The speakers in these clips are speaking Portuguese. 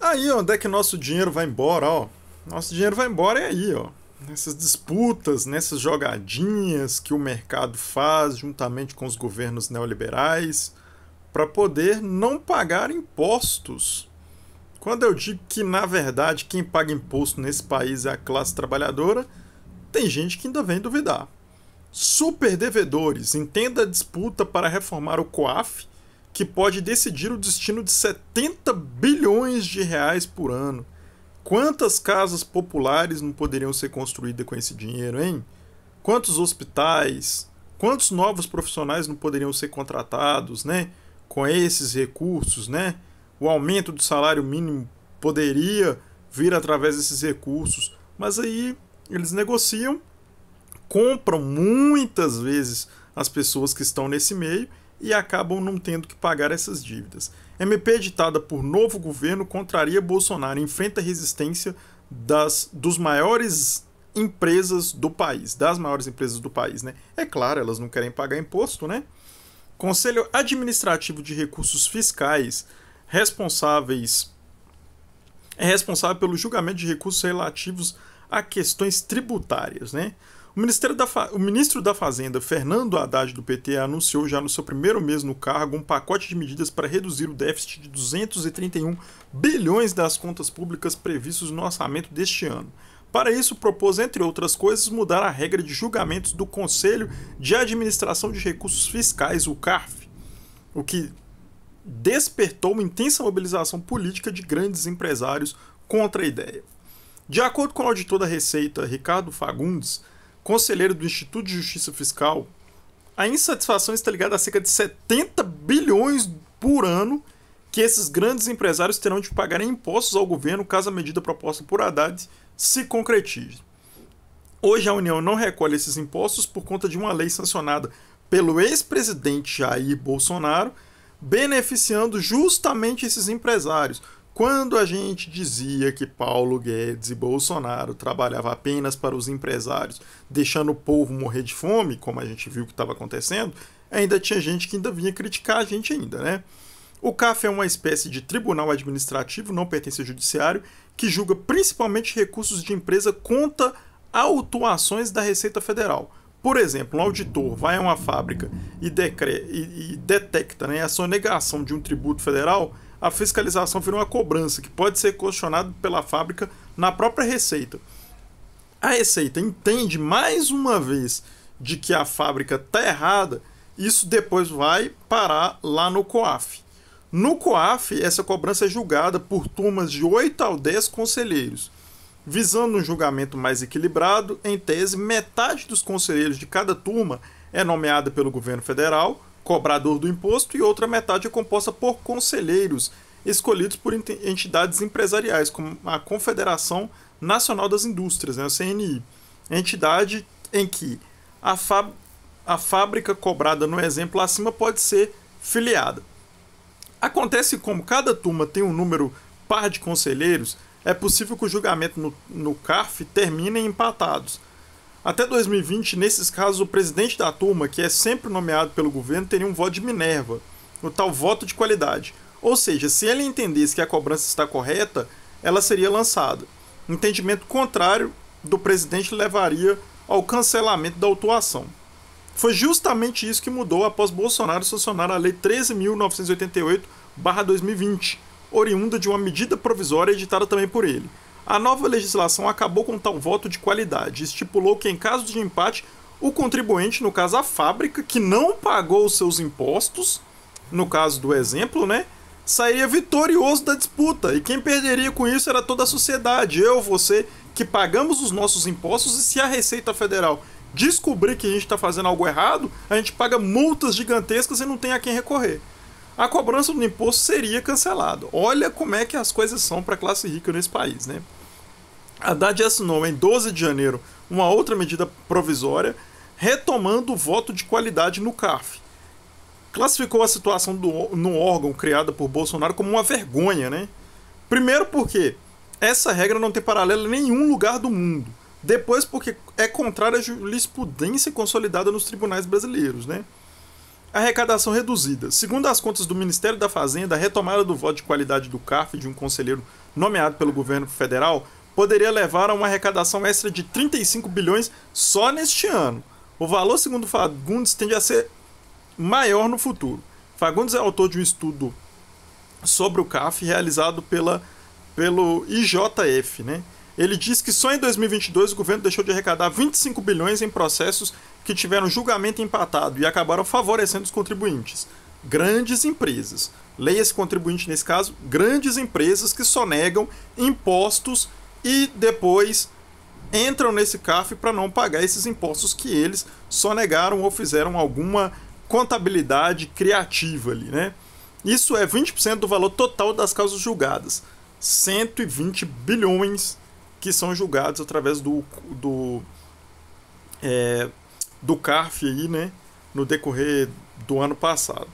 Aí, onde é que nosso dinheiro vai embora, ó? Nosso dinheiro vai embora é aí, ó. Nessas disputas, nessas jogadinhas que o mercado faz juntamente com os governos neoliberais para poder não pagar impostos. Quando eu digo que, na verdade, quem paga imposto nesse país é a classe trabalhadora, tem gente que ainda vem duvidar. Super devedores, entenda a disputa para reformar o COAF, que pode decidir o destino de 70 bilhões de reais por ano. Quantas casas populares não poderiam ser construídas com esse dinheiro, hein? Quantos hospitais, quantos novos profissionais não poderiam ser contratados, né? Com esses recursos, né? O aumento do salário mínimo poderia vir através desses recursos, mas aí eles negociam, compram muitas vezes as pessoas que estão nesse meio e acabam não tendo que pagar essas dívidas. MP editada por novo governo contraria Bolsonaro e enfrenta a resistência dos maiores empresas do país, das maiores empresas do país, né? É claro, elas não querem pagar imposto, né? Conselho Administrativo de Recursos Fiscais é responsável pelo julgamento de recursos relativos a questões tributárias, né? O ministro da Fazenda, Fernando Haddad, do PT, anunciou já no seu primeiro mês no cargo um pacote de medidas para reduzir o déficit de 231 bilhões das contas públicas previstos no orçamento deste ano. Para isso, propôs, entre outras coisas, mudar a regra de julgamentos do Conselho de Administração de Recursos Fiscais, o CARF, o que despertou uma intensa mobilização política de grandes empresários contra a ideia. De acordo com o auditor da Receita, Ricardo Fagundes, conselheiro do Instituto de Justiça Fiscal, a insatisfação está ligada a cerca de 70 bilhões por ano que esses grandes empresários terão de pagar em impostos ao governo caso a medida proposta por Haddad se concretize. Hoje a União não recolhe esses impostos por conta de uma lei sancionada pelo ex-presidente Jair Bolsonaro, beneficiando justamente esses empresários. Quando a gente dizia que Paulo Guedes e Bolsonaro trabalhavam apenas para os empresários, deixando o povo morrer de fome, como a gente viu que estava acontecendo, ainda tinha gente que ainda vinha criticar a gente ainda, né? O CAF é uma espécie de tribunal administrativo, não pertence ao judiciário, que julga principalmente recursos de empresa contra autuações da Receita Federal. Por exemplo, um auditor vai a uma fábrica e detecta, né, a sonegação de um tributo federal, a fiscalização vira uma cobrança que pode ser questionada pela fábrica na própria Receita. A Receita entende mais uma vez de que a fábrica está errada, isso depois vai parar lá no COAF. No COAF, essa cobrança é julgada por turmas de 8 a 10 conselheiros. Visando um julgamento mais equilibrado, em tese, metade dos conselheiros de cada turma é nomeada pelo governo federal, cobrador do imposto, e outra metade é composta por conselheiros escolhidos por entidades empresariais, como a Confederação Nacional das Indústrias, né, a CNI, entidade em que a fábrica cobrada no exemplo acima pode ser filiada. Acontece que, como cada turma tem um número par de conselheiros, é possível que o julgamento no CARF termine empatados. Até 2020, nesses casos, o presidente da turma, que é sempre nomeado pelo governo, teria um voto de Minerva, o tal voto de qualidade. Ou seja, se ele entendesse que a cobrança está correta, ela seria lançada. Entendimento contrário do presidente levaria ao cancelamento da autuação. Foi justamente isso que mudou após Bolsonaro sancionar a Lei 13.988/2020, oriunda de uma medida provisória editada também por ele. A nova legislação acabou com tal voto de qualidade e estipulou que, em caso de empate, o contribuinte, no caso a fábrica, que não pagou os seus impostos, no caso do exemplo, né, sairia vitorioso da disputa, e quem perderia com isso era toda a sociedade, eu, você, que pagamos os nossos impostos, e se a Receita Federal descobrir que a gente está fazendo algo errado, a gente paga multas gigantescas e não tem a quem recorrer. A cobrança do imposto seria cancelada. Olha como é que as coisas são para a classe rica nesse país, né? Haddad assinou em 12 de janeiro uma outra medida provisória, retomando o voto de qualidade no CARF. Classificou a situação no órgão criada por Bolsonaro como uma vergonha, né? Primeiro porque essa regra não tem paralelo em nenhum lugar do mundo. Depois porque é contrária à jurisprudência consolidada nos tribunais brasileiros, né? Arrecadação reduzida. Segundo as contas do Ministério da Fazenda, a retomada do voto de qualidade do CARF de um conselheiro nomeado pelo governo federal poderia levar a uma arrecadação extra de 35 bilhões só neste ano. O valor, segundo Fagundes, tende a ser maior no futuro. Fagundes é autor de um estudo sobre o CARF realizado pelo IJF, né? Ele diz que só em 2022 o governo deixou de arrecadar 25 bilhões em processos que tiveram julgamento empatado e acabaram favorecendo os contribuintes. Grandes empresas. Leia-se contribuinte nesse caso, grandes empresas que sonegam impostos e depois entram nesse CARF para não pagar esses impostos que eles sonegaram ou fizeram alguma contabilidade criativa ali, né? Isso é 20% do valor total das causas julgadas. 120 bilhões que são julgados através do CARF aí, né, no decorrer do ano passado.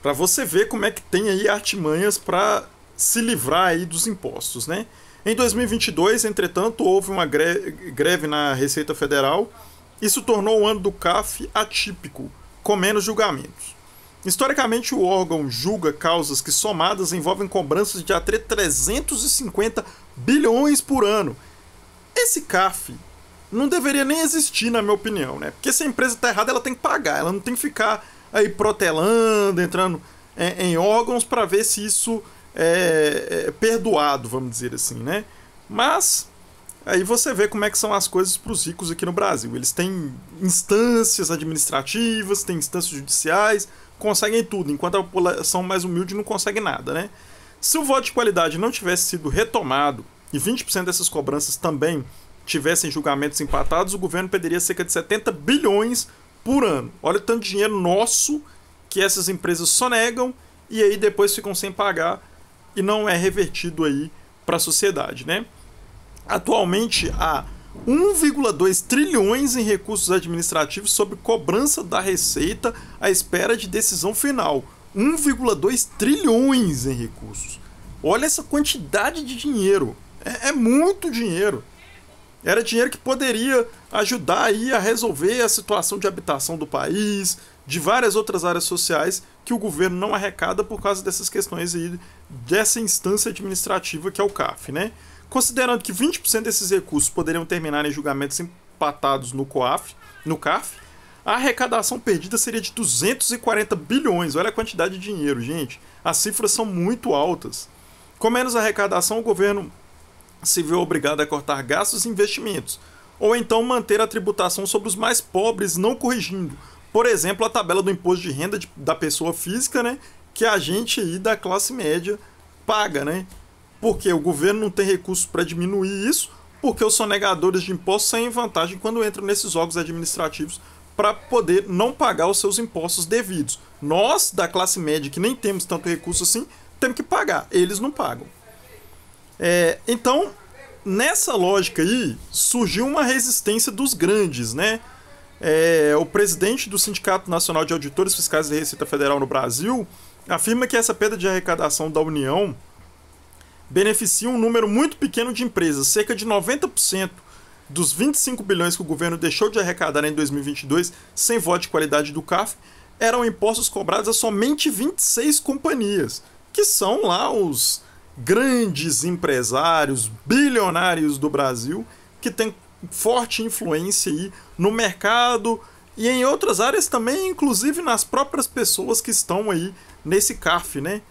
Para você ver como é que tem aí artimanhas para se livrar aí dos impostos, né? Em 2022, entretanto, houve uma greve na Receita Federal. Isso tornou o ano do CARF atípico, com menos julgamentos. Historicamente, o órgão julga causas que somadas envolvem cobranças de até 350 bilhões por ano. Esse CARF não deveria nem existir, na minha opinião, né? Porque se a empresa está errada, ela tem que pagar, ela não tem que ficar aí protelando, entrando em órgãos para ver se isso é perdoado, vamos dizer assim, né? Mas aí você vê como é que são as coisas para os ricos aqui no Brasil. Eles têm instâncias administrativas, têm instâncias judiciais, conseguem tudo, enquanto a população mais humilde não consegue nada, né? Se o voto de qualidade não tivesse sido retomado e 20% dessas cobranças também tivessem julgamentos empatados, o governo perderia cerca de 70 bilhões por ano. Olha o tanto de dinheiro nosso que essas empresas sonegam e aí depois ficam sem pagar e não é revertido aí para a sociedade, né? Atualmente há 1,2 trilhões em recursos administrativos sob cobrança da Receita à espera de decisão final. 1,2 trilhões em recursos. Olha essa quantidade de dinheiro. É muito dinheiro. Era dinheiro que poderia ajudar aí a resolver a situação de habitação do país, de várias outras áreas sociais que o governo não arrecada por causa dessas questões aí, dessa instância administrativa que é o CARF, né? Considerando que 20% desses recursos poderiam terminar em julgamentos empatados no CARF, a arrecadação perdida seria de 240 bilhões. Olha a quantidade de dinheiro, gente. As cifras são muito altas. Com menos arrecadação, o governo se vê obrigado a cortar gastos e investimentos, ou então manter a tributação sobre os mais pobres, não corrigindo, por exemplo, a tabela do imposto de renda da pessoa física, né, que a gente aí da classe média paga, né? Porque o governo não tem recursos para diminuir isso, porque os sonegadores de impostos saem em vantagem quando entram nesses órgãos administrativos para poder não pagar os seus impostos devidos. Nós, da classe média, que nem temos tanto recurso assim, temos que pagar. Eles não pagam. Então, nessa lógica aí, surgiu uma resistência dos grandes, né? O presidente do Sindicato Nacional de Auditores Fiscais da Receita Federal no Brasil afirma que essa perda de arrecadação da União beneficia um número muito pequeno de empresas. Cerca de 90% dos 25 bilhões que o governo deixou de arrecadar em 2022 sem voto de qualidade do CARF eram impostos cobrados a somente 26 companhias, que são lá os grandes empresários bilionários do Brasil, que têm forte influência aí no mercado e em outras áreas também, inclusive nas próprias pessoas que estão aí nesse CARF, né?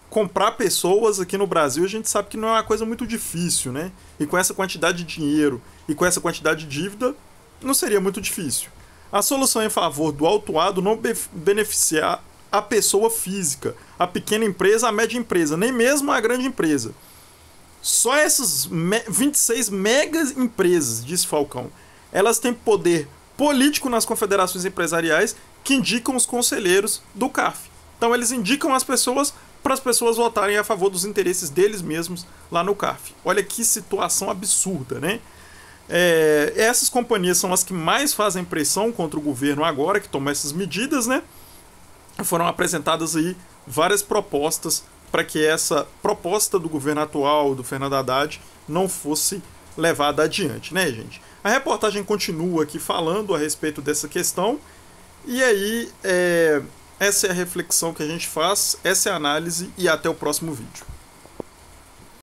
Comprar pessoas aqui no Brasil a gente sabe que não é uma coisa muito difícil, né? E com essa quantidade de dinheiro e com essa quantidade de dívida, não seria muito difícil. A solução em favor do autuado não beneficiar a pessoa física, a pequena empresa, a média empresa, nem mesmo a grande empresa. Só essas 26 mega empresas, diz Falcão, elas têm poder político nas confederações empresariais que indicam os conselheiros do CARF. Então eles indicam as pessoas para as pessoas votarem a favor dos interesses deles mesmos lá no CARF. Olha que situação absurda, né? Essas companhias são as que mais fazem pressão contra o governo agora, que toma essas medidas, né? Foram apresentadas aí várias propostas para que essa proposta do governo atual, do Fernando Haddad, não fosse levada adiante, né, gente? A reportagem continua aqui falando a respeito dessa questão E aí, essa é a reflexão que a gente faz, essa é a análise e até o próximo vídeo.